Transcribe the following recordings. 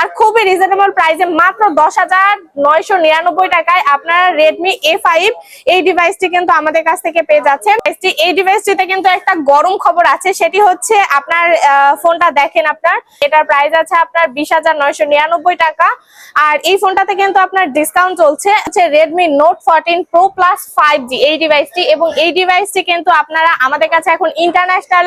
আর খুবই রিজনেবল প্রাইসে মাত্র 10,999 টাকায় আপনারা Redmi A5 এই ডিভাইসটি কিন্তু আমাদের কাছ থেকে পেয়ে যাচ্ছেন। এই ডিভাইসটিতে কিন্তু একটা গরম খবর আছে, সেটি হচ্ছে আপনার ফোনটা দেখেন, আপনার এটার প্রাইস আছে আপনার 20,999 টাকা। আর এই ফোনটাতে কিন্তু আপনার ডিসকাউন্ট চলছে Redmi Note 14 Pro Plus 5G এই ডিভাইসটি, এবং এই ডিভাইসটি কিন্তু আপনারা আমাদের কাছে এখন ইন্টারন্যাশনাল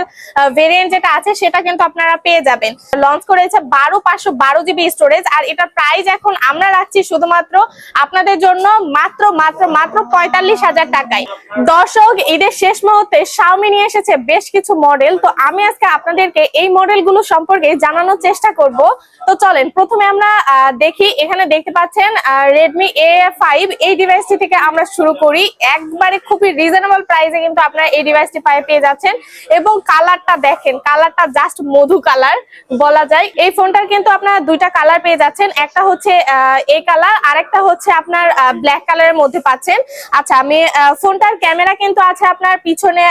ভেরিয়েন্ট যেটা আছে সেটা কিন্তু আপনারা পেয়ে যাবেন। লঞ্চ করেছে 512GB স্টোরেজ, আর এটার প্রাইস এখন আমরা রাখছি শুধুমাত্র আপনাদের জন্য মাত্র 45,000 টাকায়। দর্শক, ঈদের শেষ মুহূর্তে Xiaomi নিয়ে এসেছে বেশ কিছু মডেল, তো আমি আজকে আপনাদেরকে এই মডেলগুলো সম্পর্কে জানানোর চেষ্টা করব। তো চলেন প্রথমে আমরা দেখি। এখানে দেখতে পাচ্ছেন Redmi A5 এই ডিভাইসটি থেকে আমরা শুরু করি। একবারে খুবই রিজনেবল প্রাইসে কিন্তু আপনারা এই ডিভাইসটি পেয়ে যাচ্ছেন, এবং কালারটা দেখেন, কালারটা জাস্ট মধু কালার বলা যায়। এই ফোনটার কিন্তু আপনারা দুইটা কালার পেয়ে যাচ্ছেন, একটা হচ্ছে এই কালার, আর একটা হচ্ছে আপনার ব্ল্যাক কালারের মধ্যে পাচ্ছেন। আচ্ছা, আমি ফোনটার ক্যামেরা কিন্তু আছে আপনার পিছনে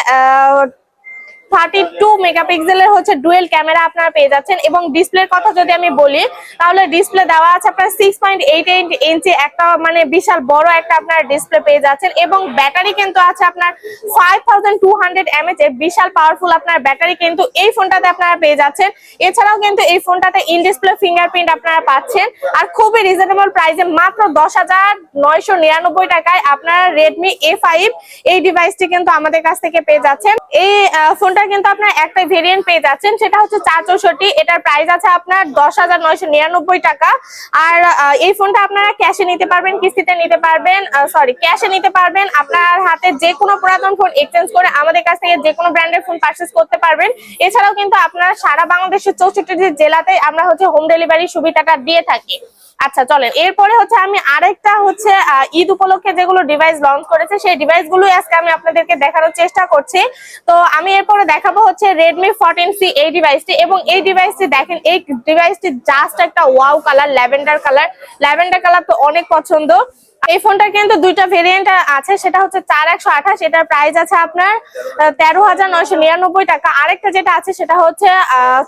32 মেগাপিক্সেলের হচ্ছে ডুয়েল ক্যামেরা আপনারা পেয়ে যাচ্ছেন, এবং ডিসপ্লের কথা যদি আমি বলি তাহলে ডিসপ্লে দেওয়া আছে আপনার 6.88 ইঞ্চি একটা মানে বিশাল বড় একটা আপনার ডিসপ্লে পেয়ে যাচ্ছেন, এবং ব্যাটারি কিন্তু আছে আপনার 5200 mAh এর বিশাল পাওয়ারফুল আপনার ব্যাটারি কিন্তু এই ফোনটাতে আপনারা পেয়ে যাচ্ছেন। এছাড়াও কিন্তু এই ফোনটাতে ইন ডিসপ্লে ফিঙ্গারপ্রিন্ট আপনারা পাচ্ছেন, আর খুবই রিজনেবল প্রাইসে মাত্র 10,999 টাকায় আপনারা Redmi A5 এই ডিভাইসটি কিন্তু আমাদের কাছ থেকে পেয়ে যাচ্ছেন। এই ফোনটা কিন্তু আপনার একটা ভেরিয়েন্ট পেয়ে যাচ্ছেন, সেটা হচ্ছে 464। এটার প্রাইস আছে আপনার 10,999 টাকা। আর এই ফোনটা আপনারা ক্যাশে নিতে পারবেন, কিস্তিতে নিতে পারবেন, ক্যাশে নিতে পারবেন। আপনার হাতে যে কোনো পুরাতন ফোন এক্সচেঞ্জ করে আমাদের কাছ থেকে যে কোনো ব্র্যান্ডের ফোন পারচেজ করতে পারবেন। এছাড়াও কিন্তু আপনারা সারা বাংলাদেশের 64টি জেলাতে আমরা হচ্ছে হোম ডেলিভারি সুবিধাটা দিয়ে থাকি। আচ্ছা চলেন, এরপরে হচ্ছে আমি আরেকটা হচ্ছে ঈদ উপলক্ষে যেগুলো ডিভাইস লঞ্চ করেছে সেই ডিভাইসগুলো আজকে আমি আপনাদেরকে দেখানোর চেষ্টা করছি। তো আমি এরপরে দেখাবো হচ্ছে Redmi 14C এই ডিভাইসটি, এবং এই ডিভাইসটি দেখেন, এই ডিভাইসটি জাস্ট একটা ওয়াও কালার, ল্যাভেন্ডার কালার তো অনেক পছন্দ। এই ফোনটার কিন্তু দুইটা ভেরিয়েন্ট আছে, সেটা হচ্ছে 4128, এটার প্রাইস আছে আপনার 13,999 টাকা। আরেকটা যেটা আছে সেটা হচ্ছে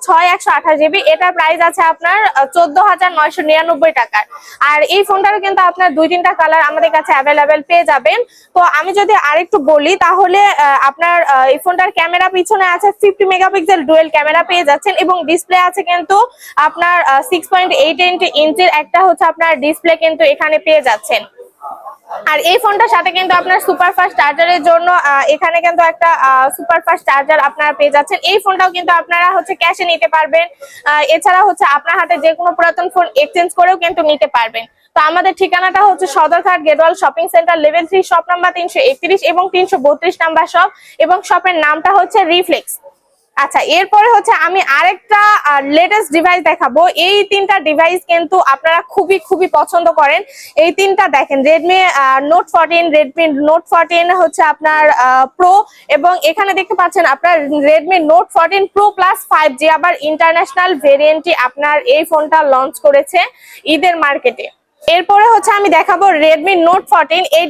6128GB, এটার প্রাইস আছে আপনার 14,999 টাকার। আর এই ফোনটারও কিন্তু আপনার 2-3টা কালার আমাদের কাছে অ্যাভেলেবেল পেয়ে যাবেন। তো আমি যদি আরেকটু বলি তাহলে আপনার এই ফোনটার ক্যামেরা পিছনে আছে 50 মেগাপিক্সেল ডুয়েল ক্যামেরা পেয়ে যাচ্ছেন, এবং ডিসপ্লে আছে কিন্তু আপনার 6.88 ইঞ্চির একটা হচ্ছে আপনার ডিসপ্লে কিন্তু এখানে পেয়ে যাচ্ছেন। আর এই ফোনটার সাথে কিন্তু আপনার সুপারফাস্ট চার্জারের জন্য এখানে কিন্তু একটা সুপারফাস্ট চার্জার আপনারা পেয়ে যাচ্ছেন। এই ফোনটাও কিন্তু আপনারা হচ্ছে ক্যাশে নিতে পারবেন, এছাড়া হচ্ছে আপনার হাতে যে কোনো পুরাতন ফোন এক্সচেঞ্জ করেও কিন্তু নিতে পারবেন। তো আমাদের ঠিকানাটা হচ্ছে সদরঘাট গেটওয়াল shopping centre level 3 shop number 331 এবং 332 নাম্বার শপ, এবং শপের নামটা হচ্ছে রিফ্লেক্স। আচ্ছা, এরপরে হচ্ছে আমি আরেকটা লেটেস্ট ডিভাইস দেখাবো। এই তিনটা ডিভাইস কিন্তু আপনারা খুবই পছন্দ করেন। এই তিনটা দেখেন, Redmi Note 14 হচ্ছে আপনার প্রো, এবং এখানে দেখতে পাচ্ছেন আপনার Redmi Note 14 Pro Plus 5G, আবার ইন্টারন্যাশনাল ভেরিয়েন্টটি আপনার এই ফোনটা লঞ্চ করেছে ঈদের মার্কেটে। এরপরে হচ্ছে আমি দেখাবো Redmi Note 14 এই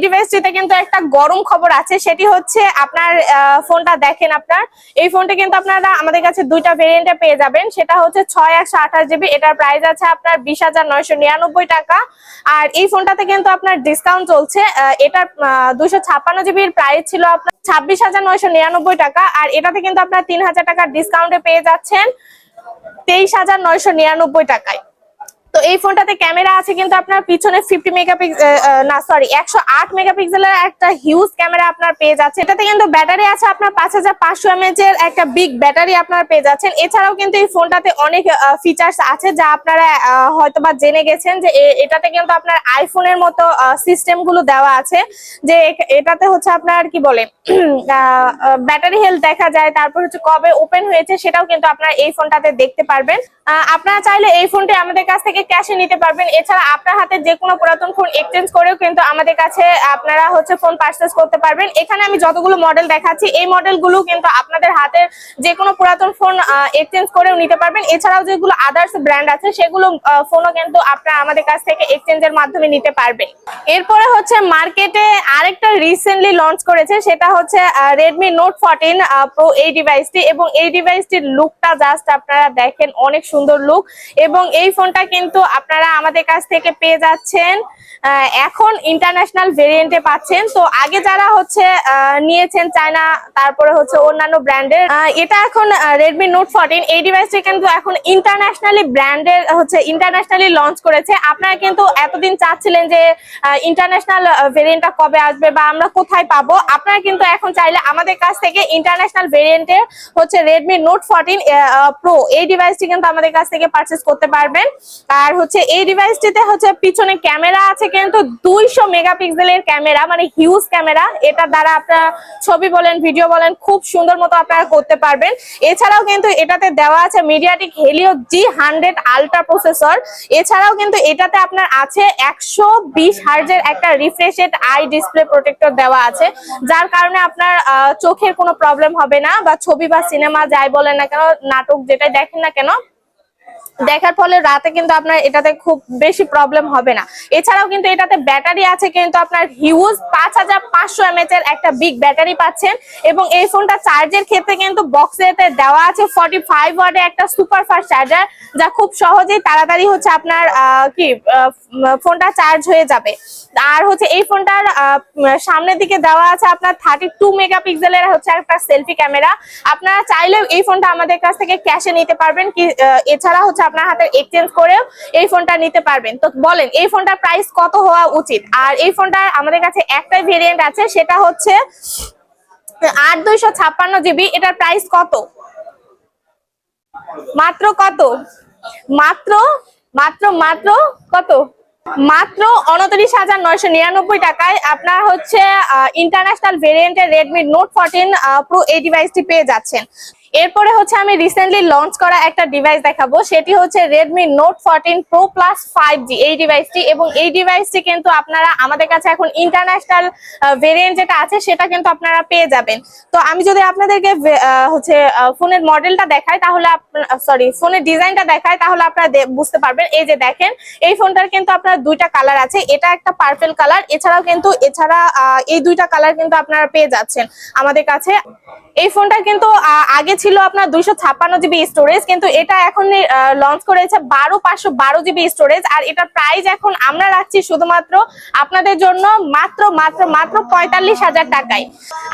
ডিভাইসটিতে কিন্তু একটা গরম খবর আছে, সেটি হচ্ছে আপনার ফোনটা দেখেন, আপনার এই ফোনটা কিন্তু আপনারা আমাদের কাছে দুইটা ভেরিয়েন্টে পেয়ে যাবেন, সেটা হচ্ছে 6128GB, এটার প্রাইস আছে আপনার 20,999 টাকা। আর এই ফোনটাতে কিন্তু আপনার ডিসকাউন্ট চলছে, এটার 256GB এর প্রাইস ছিল আপনার 26,999 টাকা, আর এটাতে কিন্তু আপনার 3,000 টাকার ডিসকাউন্টে পেয়ে যাচ্ছেন 23,999 টাকায়। তো এই ফোনটাতে ক্যামেরা আছে কিন্তু আপনার পিছনে 108 মেগাপিক্সেলের একটা হিউজ ক্যামেরা আপনার পেয়ে যাচ্ছে। এটাতে কিন্তু ব্যাটারি আছে আপনার 5500 mAh এর একটা বিগ ব্যাটারি আপনার পেয়ে যাচ্ছেন। এছাড়াও কিন্তু এই ফোনটাতে অনেক ফিচার্স আছে যা আপনারা হয়তোবা জেনে গেছেন, যে এটাতে কিন্তু আপনার আইফোনের মতো সিস্টেম গুলো দেওয়া আছে, যে এটাতে হচ্ছে আপনার কি বলে ব্যাটারি হেলথ দেখা যায়, তারপর হচ্ছে কবে ওপেন হয়েছে সেটাও কিন্তু আপনারা এই ফোনটাতে দেখতে পারবেন। আপনারা চাইলে এই ফোনটি আমাদের কাছ থেকে ক্যাশে নিতে পারবেন, এছাড়া আপনার হাতে যে কোনো পুরাতন ফোন এক্সচেঞ্জ করেও কিন্তু আমাদের কাছে আপনারা হচ্ছে ফোন পারচেজ করতে পারবেন। এখানে আমি যতগুলো মডেল দেখাচ্ছি এই মডেলগুলো কিন্তু আপনাদের হাতের যে কোনো পুরাতন ফোন এক্সচেঞ্জ করেও নিতে পারবেন, এছাড়াও যেগুলো আদার্স ব্র্যান্ড আছে সেগুলো ফোনও কিন্তু আপনারা আমাদের কাছ থেকে এক্সচেঞ্জের মাধ্যমে নিতে পারবেন। এরপরে হচ্ছে মার্কেটে আরেকটা রিসেন্টলি লঞ্চ করেছে, সেটা হচ্ছে Redmi Note 14 Pro এই ডিভাইসটি, এবং এই ডিভাইসটির লুকটা জাস্ট আপনারা দেখেন, অনেক সুন্দর সুন্দর লুক। এবং এই ফোনটা কিন্তু আপনারা আমাদের কাছ থেকে পেয়ে যাচ্ছেন এখন ইন্টারন্যাশনাল ভেরিয়েন্টে পাচ্ছেন। তো আগে যারা হচ্ছে নিয়েছেন চায়না তারপরে হচ্ছে অন্যান্য ব্র্যান্ডের, এটা এখন Redmi Note 14 এই ডিভাইসটি কিন্তু এখন ইন্টারন্যাশনালি ব্র্যান্ডের হচ্ছে ইন্টারন্যাশনালি লঞ্চ করেছে। আপনারা কিন্তু এতদিন চাচ্ছিলেন যে ইন্টারন্যাশনাল ভেরিয়েন্টটা কবে আসবে বা আমরা কোথায় পাবো। আপনারা কিন্তু এখন চাইলে আমাদের কাছ থেকে ইন্টারন্যাশনাল ভেরিয়েন্টের হচ্ছে Redmi Note 14 Pro এই ডিভাইসটি কিন্তু আমাদের কাছ থেকে পারচেজ করতে পারবেন। আর হচ্ছে এই ডিভাইসটিতে হচ্ছে পিছনে ক্যামেরা আছে কিন্তু 200 মেগাপিক্সেলের ক্যামেরা, মানে হিউজ ক্যামেরা। এটা দ্বারা আপনারা ছবি বলেন ভিডিও বলেন খুব সুন্দর মতো আপনারা করতে পারবেন। এছাড়াও কিন্তু এটাতে দেওয়া আছে MediaTek Helio G100 ultra processor. এছাড়াও কিন্তু এটাতে আপনার আছে 120 হার্জের একটা রিফ্রেশেড আই ডিসপ্লে প্রোটেক্টর দেওয়া আছে, যার কারণে আপনার চোখের কোনো প্রবলেম হবে না, বা ছবি বা সিনেমা যাই বলেন না কেন, নাটক যেটাই দেখেন না কেন, দেখার ফলে রাতে কিন্তু আপনার এটাতে খুব বেশি প্রবলেম হবে না। এছাড়াও কিন্তু এটাতে ব্যাটারি আছে কিন্তু আপনার হিউজ 5500 mAh এর একটা বিগ ব্যাটারি পাচ্ছেন। এবং এই ফোনটা চার্জের ক্ষেত্রে কিন্তু বক্সেতে দেওয়া আছে 45 ওয়াটের একটা সুপার ফাস্ট চার্জার, যা খুব সহজেই তাড়াতাড়ি হচ্ছে আপনার ফোনটা চার্জ হয়ে যাবে। আর হচ্ছে এই ফোনটার সামনের দিকে দেওয়া আছে আপনার 32 মেগাপিক্সেলের হচ্ছে একটা সেলফি ক্যামেরা। আপনারা চাইলেও এই ফোনটা আমাদের কাছ থেকে ক্যাশে নিতে পারবেন, কি এছাড়া হচ্ছে আপনার হাতে এক্সচেঞ্জ করেও এই ফোনটা নিতে পারবেন। তো বলেন এই ফোনটার প্রাইস কত হওয়া উচিত? আর এই ফোনটার আমাদের কাছে একটাই ভেরিয়েন্ট আছে, সেটা হচ্ছে 8256 GB। এটার প্রাইস কত? মাত্র কত? মাত্র মাত্র মাত্র কত? মাত্র 29,999 টাকায় আপনার হচ্ছে ইন্টারন্যাশনাল ভেরিয়েন্টের Redmi Note 14 Pro এই ডিভাইসটি পেয়ে যাচ্ছেন। এরপরে হচ্ছে আমি রিসেন্টলি লঞ্চ করা একটা ডিভাইস দেখাবো, সেটি হচ্ছে Redmi Note 14 Pro Plus 5G এই ডিভাইসটি। এবং এই ডিভাইসটি কিন্তু আপনারা আমাদের কাছে এখন ইন্টারন্যাশনাল ভেরিয়েন্ট যেটা আছে সেটা কিন্তু আপনারা পেয়ে যাবেন। তো আমি যদি আপনাদেরকে হচ্ছে ফোনের মডেলটা দেখাই তাহলে ফোনের ডিজাইনটা দেখাই তাহলে আপনারা বুঝতে পারবেন। এই যে দেখেন, এই ফোনটার কিন্তু আপনার দুইটা কালার আছে, এটা একটা পার্পল কালার, এছাড়াও কিন্তু এই দুইটা কালার কিন্তু আপনারা পেয়ে যাচ্ছেন আমাদের কাছে। এই ফোনটা কিন্তু আগে ছিল আপনার 256 GB স্টোরেজ, কিন্তু এটা এখন লঞ্চ করেছে 12512 GB স্টোরেজ। আর এটার প্রাইস এখন আমরা রাখছি শুধুমাত্র আপনাদের জন্য মাত্র মাত্র মাত্র 45,000 টাকায়।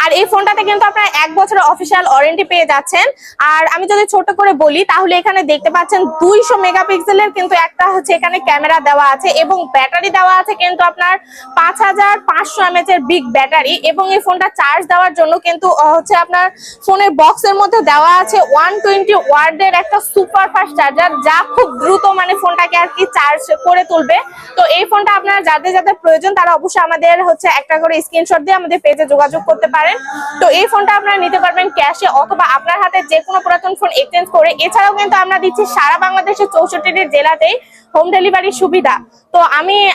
আর এই ফোনটাতে কিন্তু আপনারা 1 বছরের অফিসিয়াল ওয়ারেন্টি পেয়ে যাচ্ছেন। আর আমি যদি ছোট করে বলি তাহলে এখানে দেখতে পাচ্ছেন 200 মেগাপিক্সেলের কিন্তু একটা হচ্ছে এখানে ক্যামেরা দেওয়া আছে, এবং ব্যাটারি দেওয়া আছে কিন্তু আপনার 5500 mAh এর বিগ ব্যাটারি। এবং এই ফোনটা চার্জ দেওয়ার জন্য কিন্তু হচ্ছে আপনার ফোনের বক্সের মধ্যে দেওয়া আছে 120 ওয়াটের একটা সুপার ফাস্ট চার্জার, যা খুব দ্রুত মানে ফোনটাকে আর কি চার্জ করে তুলবে। তো এই ফোনটা আপনারা যাদের যাদের প্রয়োজন তারা অবশ্যই আমাদের হচ্ছে একটা করে স্ক্রিনশট দিয়ে আমাদের পেজে যোগাযোগ করতে পারেন। তো এই ফোনটা আপনারা নিতে পারবেন ক্যাশে অথবা আপনার হাতে যে কোনো পুরাতন ফোন এক্সচেঞ্জ করে। এছাড়াও কিন্তু আমরা দিচ্ছি সারা বাংলাদেশের 64টি জেলাতেই হোম ডেলিভারি সুবিধা। তো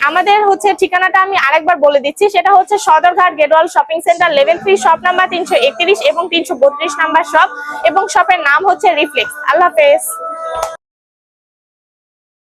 আমাদের হচ্ছে ঠিকানাটা আমি আরেকবার বলে দিচ্ছি, সেটা হচ্ছে সদরঘাট গেটওয়াল shopping centre level 3 shop number 331 এবং 332 নাম্বার শপ, এবং শপের নাম হচ্ছে রিফ্লেক্স। আল্লাহ হাফেজ।